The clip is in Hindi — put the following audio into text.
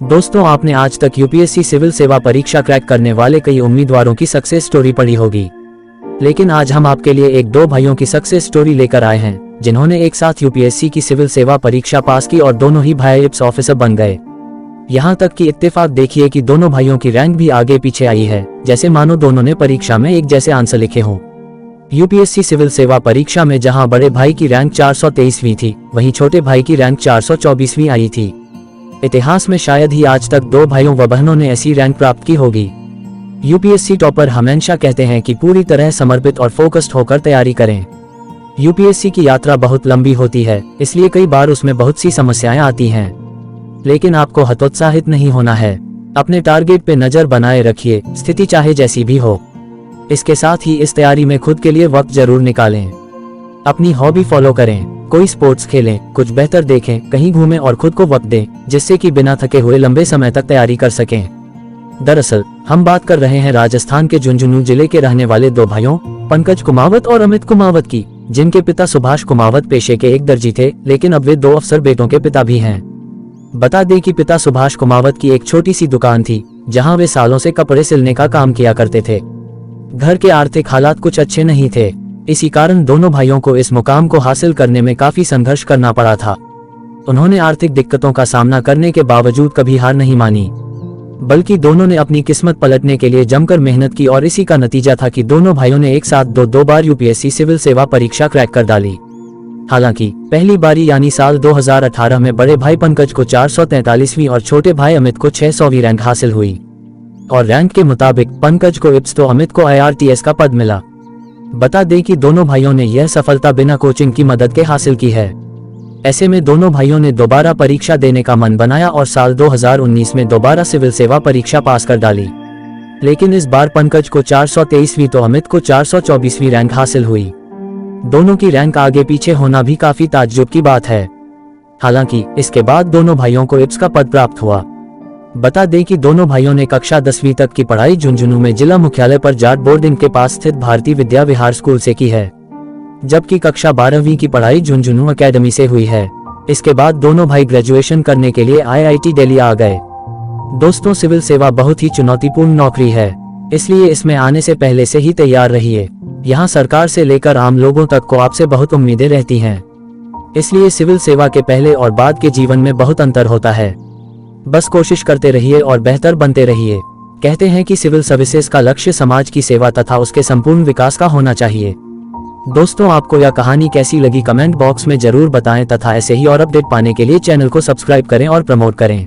दोस्तों, आपने आज तक यूपीएससी सिविल सेवा परीक्षा क्रैक करने वाले कई उम्मीदवारों की सक्सेस स्टोरी पढ़ी होगी, लेकिन आज हम आपके लिए एक दो भाइयों की सक्सेस स्टोरी लेकर आए हैं जिन्होंने एक साथ यूपीएससी की सिविल सेवा परीक्षा पास की और दोनों ही भाई आईएएस ऑफिसर बन गए। यहाँ तक कि इत्तेफाक देखिए कि दोनों भाइयों की रैंक भी आगे पीछे आई है, जैसे मानो दोनों ने परीक्षा में एक जैसे आंसर लिखे हों। यूपीएससी सिविल सेवा परीक्षा में जहां बड़े भाई की रैंक 423वीं थी, वहीं छोटे भाई की रैंक 424वीं आई थी। इतिहास में शायद ही आज तक दो भाइयों व बहनों ने ऐसी रैंक प्राप्त की होगी। यूपीएससी टॉपर हमेशा कहते हैं कि पूरी तरह समर्पित और फोकस्ड होकर तैयारी करें। यूपीएससी की यात्रा बहुत लंबी होती है, इसलिए कई बार उसमें बहुत सी समस्याएं आती हैं, लेकिन आपको हतोत्साहित नहीं होना है। अपने टारगेट पे नजर बनाए रखिए, स्थिति चाहे जैसी भी हो। इसके साथ ही इस तैयारी में खुद के लिए वक्त जरूर निकालें। अपनी हॉबी फॉलो करें, कोई स्पोर्ट्स खेलें, कुछ बेहतर देखें, कहीं घूमें और खुद को वक्त दें, जिससे कि बिना थके हुए लंबे समय तक तैयारी कर सकें। दरअसल हम बात कर रहे हैं राजस्थान के झुंझुनू जिले के रहने वाले दो भाइयों पंकज कुमावत और अमित कुमावत की, जिनके पिता सुभाष कुमावत पेशे के एक दर्जी थे, लेकिन अब वे दो अफसर बेटों के पिता भी हैं। बता दें कि पिता सुभाष कुमावत की एक छोटी सी दुकान थी, जहां वे सालों से कपड़े सिलने का काम किया करते थे। घर के आर्थिक हालात कुछ अच्छे नहीं थे, इसी कारण दोनों भाइयों को इस मुकाम को हासिल करने में काफी संघर्ष करना पड़ा था। उन्होंने आर्थिक दिक्कतों का सामना करने के बावजूद कभी हार नहीं मानी, बल्कि दोनों ने अपनी किस्मत पलटने के लिए जमकर मेहनत की और इसी का नतीजा था कि दोनों भाइयों ने एक साथ दो बार यूपीएससी सिविल सेवा परीक्षा क्रैक कर डाली। हालांकि पहली बारी यानी साल 2018 में बड़े भाई पंकज को 443वीं और छोटे भाई अमित को 600वीं रैंक हासिल हुई, और रैंक के मुताबिक पंकज को आईएएस तो अमित को आईआरटीएस का पद मिला। बता दें कि दोनों भाइयों ने यह सफलता बिना कोचिंग की मदद के हासिल की है। ऐसे में दोनों भाइयों ने दोबारा परीक्षा देने का मन बनाया और साल 2019 में दोबारा सिविल सेवा परीक्षा पास कर डाली, लेकिन इस बार पंकज को 423वीं तो अमित को 424वीं रैंक हासिल हुई। दोनों की रैंक आगे पीछे होना भी काफी ताज्जुब की बात है। हालांकि इसके बाद दोनों भाइयों को आईएएस का पद प्राप्त हुआ। बता दें कि दोनों भाइयों ने कक्षा 10वीं तक की पढ़ाई झुंझुनू में जिला मुख्यालय पर जाट बोर्डिंग के पास स्थित भारतीय विद्या विहार स्कूल से की है, जबकि कक्षा 12वीं की पढ़ाई झुंझुनू अकेडमी से हुई है। इसके बाद दोनों भाई ग्रेजुएशन करने के लिए आईआईटी दिल्ली आ गए। दोस्तों, सिविल सेवा बहुत ही चुनौतीपूर्ण नौकरी है, इसलिए इसमें आने से पहले से ही तैयार रहिए। यहाँ सरकार से लेकर आम लोगों तक को आपसे बहुत उम्मीदें रहती हैं, इसलिए सिविल सेवा के पहले और बाद के जीवन में बहुत अंतर होता है। बस कोशिश करते रहिए और बेहतर बनते रहिए। कहते हैं कि सिविल सर्विसेज का लक्ष्य समाज की सेवा तथा उसके संपूर्ण विकास का होना चाहिए। दोस्तों, आपको यह कहानी कैसी लगी कमेंट बॉक्स में जरूर बताएं तथा ऐसे ही और अपडेट पाने के लिए चैनल को सब्सक्राइब करें और प्रमोट करें।